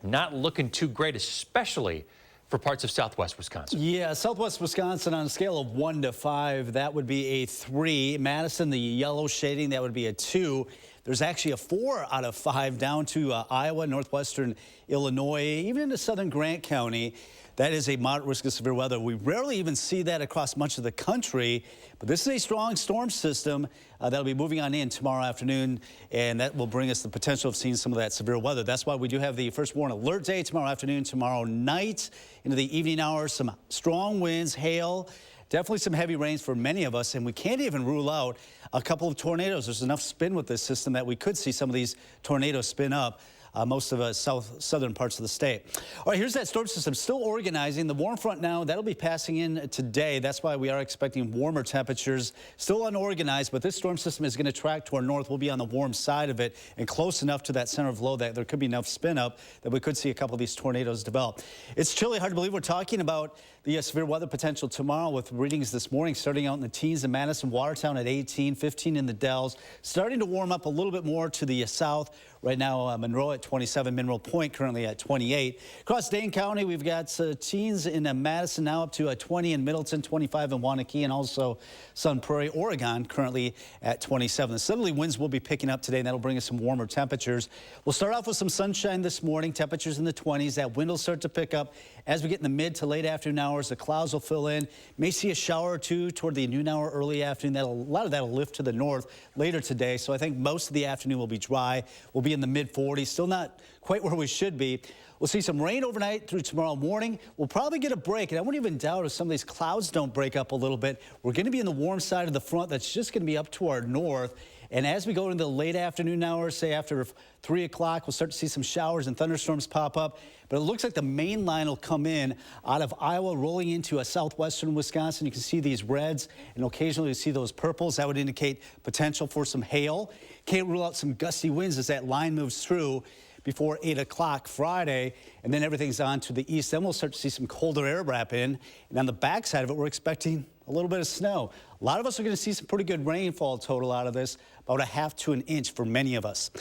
Not looking too great, especially for parts of southwest Wisconsin. Yeah, southwest Wisconsin on a scale of 1 to 5, that would be a 3. Madison, the yellow shading, that would be a 2. There's actually a 4 out of 5 down to Iowa, northwestern Illinois, even into southern Grant County. That is a moderate risk of severe weather. We rarely even see that across much of the country, but this is a strong storm system that'll be moving on in tomorrow afternoon, and that will bring us the potential of seeing some of that severe weather. That's why we do have the first warn alert day tomorrow afternoon, tomorrow night into the evening hours. Some strong winds, hail, definitely some heavy rains for many of us, and we can't even rule out a couple of tornadoes. There's enough spin with this system that we could see some of these tornadoes spin up. Most of the southern parts of the state. All right, here's that storm system still organizing. The warm front now, that'll be passing in today. That's why we are expecting warmer temperatures. Still unorganized, but this storm system is going to track to our north. We'll be on the warm side of it and close enough to that center of low that there could be enough spin up that we could see a couple of these tornadoes develop. It's chilly, hard to believe we're talking about the severe weather potential tomorrow with readings this morning starting out in the teens in Madison, Watertown at 18, 15 in the Dells. Starting to warm up a little bit more to the south. Right now, Monroe at 27, Mineral Point currently at 28. Across Dane County, we've got teens in Madison now up to 20 in Middleton, 25 in Waunakee, and also Sun Prairie, Oregon currently at 27. The southerly winds will be picking up today, and that'll bring us some warmer temperatures. We'll start off with some sunshine this morning, temperatures in the 20s. That wind will start to pick up as we get in the mid to late afternoon hours. The clouds will fill in. May see a shower or two toward the noon hour, early afternoon. A lot of that will lift to the north later today, so I think most of the afternoon will be dry. We'll be in the mid-40s, still not quite where we should be. We'll see some rain overnight through tomorrow morning. We'll probably get a break, and I won't even doubt if some of these clouds don't break up a little bit. We're going to be in the warm side of the front that's just going to be up to our north. And as we go into the late afternoon hours, say after 3 o'clock, we'll start to see some showers and thunderstorms pop up. But it looks like the main line will come in out of Iowa, rolling into a southwestern Wisconsin. You can see these reds, and occasionally you see those purples. That would indicate potential for some hail. Can't rule out some gusty winds as that line moves through before 8 o'clock Friday, and then everything's on to the east. Then we'll start to see some colder air wrap in, and on the backside of it, we're expecting a little bit of snow. A lot of us are going to see some pretty good rainfall total out of this, about a half to an inch for many of us.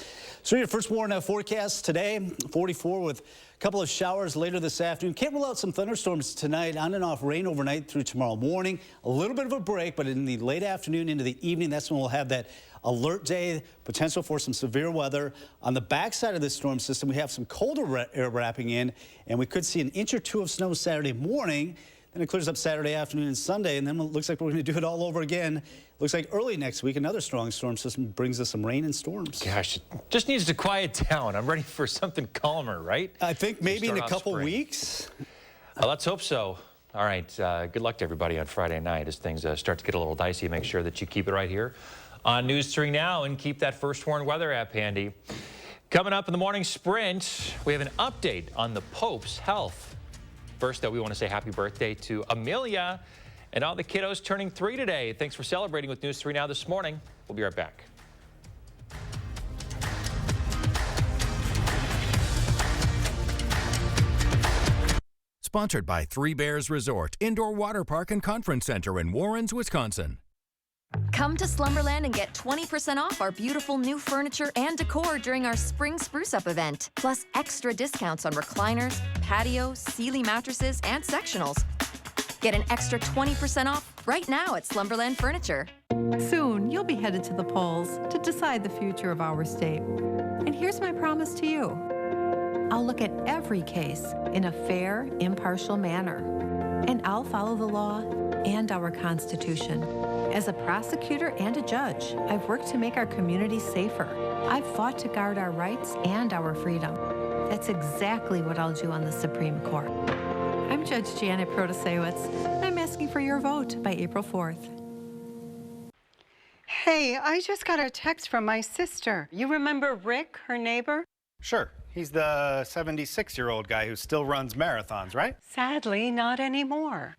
So your first warn forecast today, 44 with a couple of showers later this afternoon. Can't rule out some thunderstorms tonight, on and off rain overnight through tomorrow morning. A little bit of a break, but in the late afternoon into the evening, that's when we'll have that alert day, potential for some severe weather. On the backside of this storm system, we have some colder air wrapping in, and we could see an inch or two of snow Saturday morning. Then it clears up Saturday afternoon and Sunday, and then it looks like we're going to do it all over again. Looks like early next week, another strong storm system brings us some rain and storms. Gosh, it just needs to quiet down. I'm ready for something calmer, right? I think maybe in a couple weeks. Let's hope so. All right, good luck to everybody on Friday night as things start to get a little dicey. Make sure that you keep it right here on News 3 Now and keep that First Warn weather app handy. Coming up in the morning sprint, we have an update on the Pope's health. First, we want to say happy birthday to Amelia and all the kiddos turning 3 today. Thanks for celebrating with News 3 Now this morning. We'll be right back. Sponsored by Three Bears Resort, Indoor Water Park and Conference Center in Warrens, Wisconsin. Come to Slumberland and get 20% off our beautiful new furniture and decor during our Spring Spruce Up event. Plus extra discounts on recliners, patios, Sealy mattresses, and sectionals. Get an extra 20% off right now at Slumberland Furniture. Soon, you'll be headed to the polls to decide the future of our state. And here's my promise to you. I'll look at every case in a fair, impartial manner. And I'll follow the law and our Constitution. As a prosecutor and a judge, I've worked to make our communities safer. I've fought to guard our rights and our freedom. That's exactly what I'll do on the Supreme Court. I'm Judge Janet Protasewicz, and I'm asking for your vote by April 4th. Hey, I just got a text from my sister. You remember Rick, her neighbor? Sure. He's the 76-year-old guy who still runs marathons, right? Sadly, not anymore.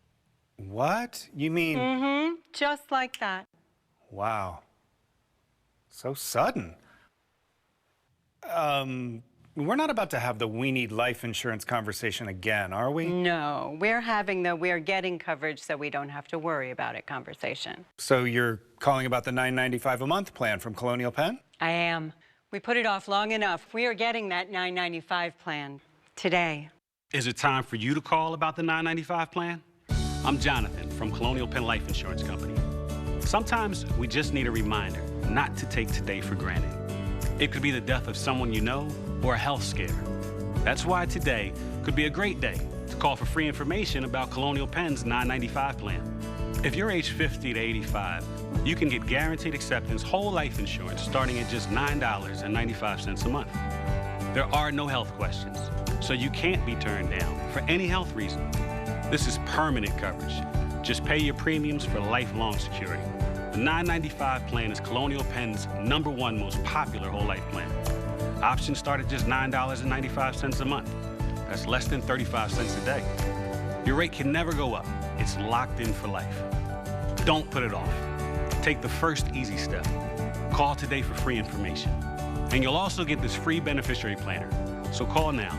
What? You mean... Mm-hmm. Just like that. Wow. So sudden. We're not about to have the we need life insurance conversation again, are we? No, we're having the we're getting coverage so we don't have to worry about it conversation. So you're calling about the $9.95 a month plan from Colonial Penn? I am. We put it off long enough. We are getting that $9.95 plan today. Is it time for you to call about the $9.95 plan? I'm Jonathan from Colonial Penn Life Insurance Company. Sometimes we just need a reminder not to take today for granted. It could be the death of someone you know or a health scare. That's why today could be a great day to call for free information about Colonial Penn's $9.95 plan. If you're age 50 to 85, you can get guaranteed acceptance whole life insurance starting at just $9.95 a month. There are no health questions, so you can't be turned down for any health reason. This is permanent coverage. Just pay your premiums for lifelong security. The $9.95 plan is Colonial Penn's #1 most popular whole life plan. Options start at just $9.95 a month. That's less than 35 cents a day. Your rate can never go up. It's locked in for life. Don't put it off. Take the first easy step. Call today for free information. And you'll also get this free beneficiary planner. So call now.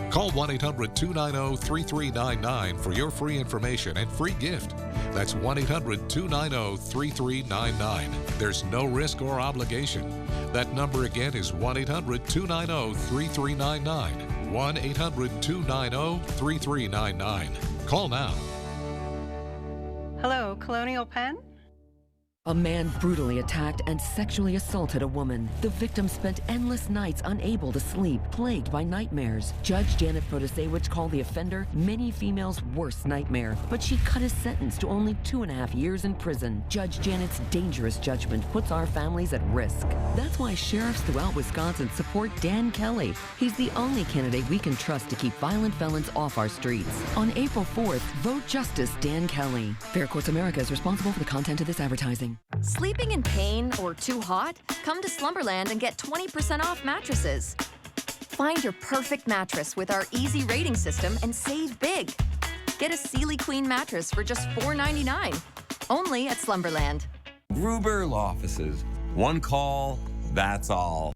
Call 1-800-290-3399 for your free information and free gift. That's 1-800-290-3399. There's no risk or obligation. That number again is 1-800-290-3399. 1-800-290-3399. Call now. Hello, Colonial Penn? A man brutally attacked and sexually assaulted a woman. The victim spent endless nights unable to sleep, plagued by nightmares. Judge Janet Protasewicz called the offender many females' worst nightmare, but she cut his sentence to only 2.5 years in prison. Judge Janet's dangerous judgment puts our families at risk. That's why sheriffs throughout Wisconsin support Dan Kelly. He's the only candidate we can trust to keep violent felons off our streets. On April 4th, vote Justice Dan Kelly. Fair Courts America is responsible for the content of this advertising. Sleeping in pain or too hot? Come to Slumberland and get 20% off mattresses. Find your perfect mattress with our easy rating system and save big. Get a Sealy Queen mattress for just $4.99. Only at Slumberland. Gruber Law Offices. One call, that's all.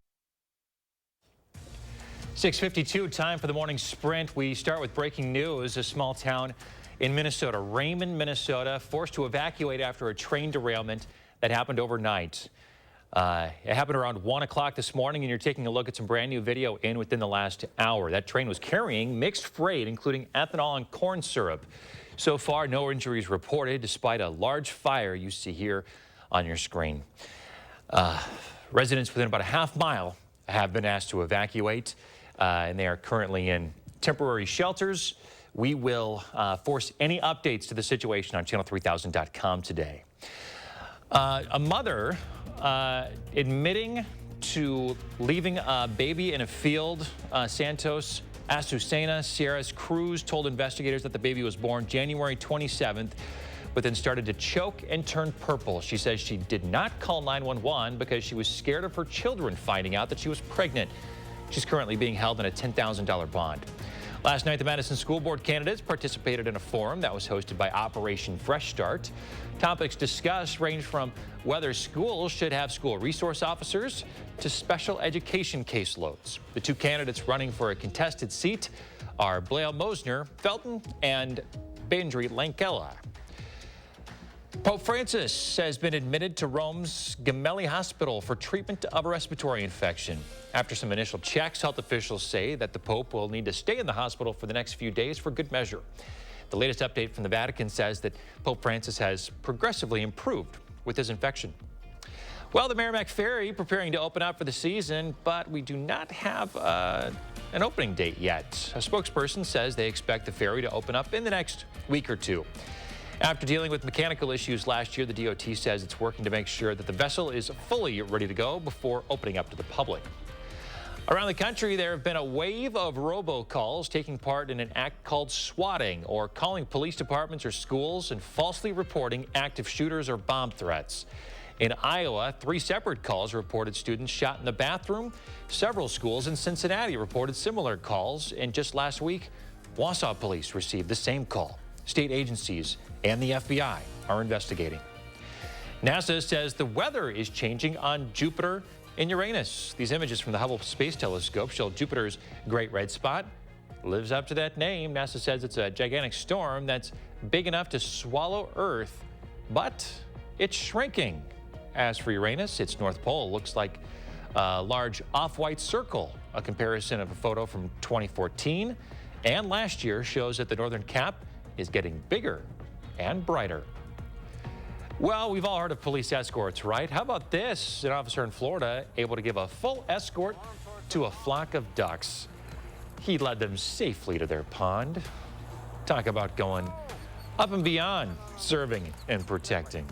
6:52, time for the morning sprint. We start with breaking news. A small town in Minnesota, Raymond, Minnesota, forced to evacuate after a train derailment that happened overnight. It happened around 1 o'clock this morning, and you're taking a look at some brand new video within the last hour. That train was carrying mixed freight, including ethanol and corn syrup. So far, no injuries reported, despite a large fire you see here on your screen. Residents within about a half mile have been asked to evacuate, and they are currently in temporary shelters. We will force any updates to the situation on channel3000.com today. A mother admitting to leaving a baby in a field. Santos Azucena Sierra's Cruz told investigators that the baby was born January 27th, but then started to choke and turn purple. She says she did not call 911 because she was scared of her children finding out that she was pregnant. She's currently being held in a $10,000 bond. Last night, the Madison School Board candidates participated in a forum that was hosted by Operation Fresh Start. Topics discussed range from whether schools should have school resource officers to special education caseloads. The two candidates running for a contested seat are Blair Mosner Felton and Bendry Lankella. Pope Francis has been admitted to Rome's Gemelli Hospital for treatment of a respiratory infection. After some initial checks, health officials say that the Pope will need to stay in the hospital for the next few days for good measure. The latest update from the Vatican says that Pope Francis has progressively improved with his infection. Well, the Merrimack Ferry preparing to open up for the season, but we do not have an opening date yet. A spokesperson says they expect the ferry to open up in the next week or two. After dealing with mechanical issues last year, the DOT says it's working to make sure that the vessel is fully ready to go before opening up to the public. Around the country, there have been a wave of robocalls taking part in an act called swatting, or calling police departments or schools and falsely reporting active shooters or bomb threats. In Iowa, 3 separate calls reported students shot in the bathroom. Several schools in Cincinnati reported similar calls. And just last week, Wausau police received the same call. State agencies and the FBI are investigating. NASA says the weather is changing on Jupiter and Uranus. These images from the Hubble Space Telescope show Jupiter's Great Red Spot. Lives up to that name. NASA says it's a gigantic storm that's big enough to swallow Earth, but it's shrinking. As for Uranus, its North Pole looks like a large off-white circle. A comparison of a photo from 2014 and last year shows that the northern cap is getting bigger and brighter. Well, we've all heard of police escorts, right? How about this? An officer in Florida able to give a full escort to a flock of ducks. He led them safely to their pond. Talk about going up and beyond serving and protecting.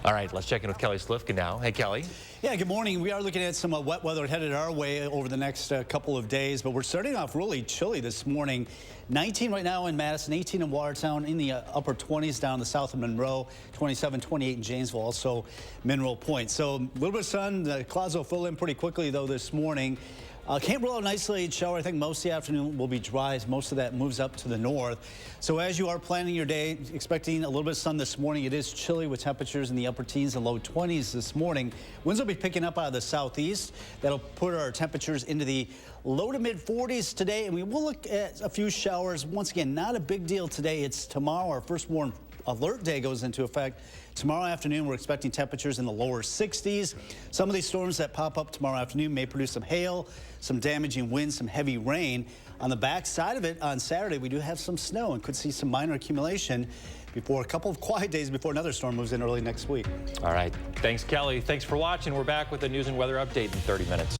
All right, let's check in with Kelly Slifka now. Hey, Kelly. Yeah, good morning. We are looking at some wet weather headed our way over the next couple of days, but we're starting off really chilly this morning. 19 right now in Madison, 18 in Watertown, in the upper 20s down the south of Monroe, 27, 28 in Janesville, also Mineral Point. So a little bit of sun. The clouds will fill in pretty quickly, though, this morning. Can't rule out an isolated shower. I think most of the afternoon will be dry as most of that moves up to the north. So as you are planning your day, expecting a little bit of sun this morning, it is chilly with temperatures in the upper teens and low 20s this morning. Winds will be picking up out of the southeast. That'll put our temperatures into the low to mid 40s today, and we will look at a few showers. Once again, not a big deal today. It's tomorrow. Our first warm alert day goes into effect. Tomorrow afternoon, we're expecting temperatures in the lower 60s. Some of these storms that pop up tomorrow afternoon may produce some hail, some damaging winds, some heavy rain. On the back side of it, on Saturday, we do have some snow and could see some minor accumulation before a couple of quiet days before another storm moves in early next week. All right. Thanks, Kelly. Thanks for watching. We're back with a news and weather update in 30 minutes.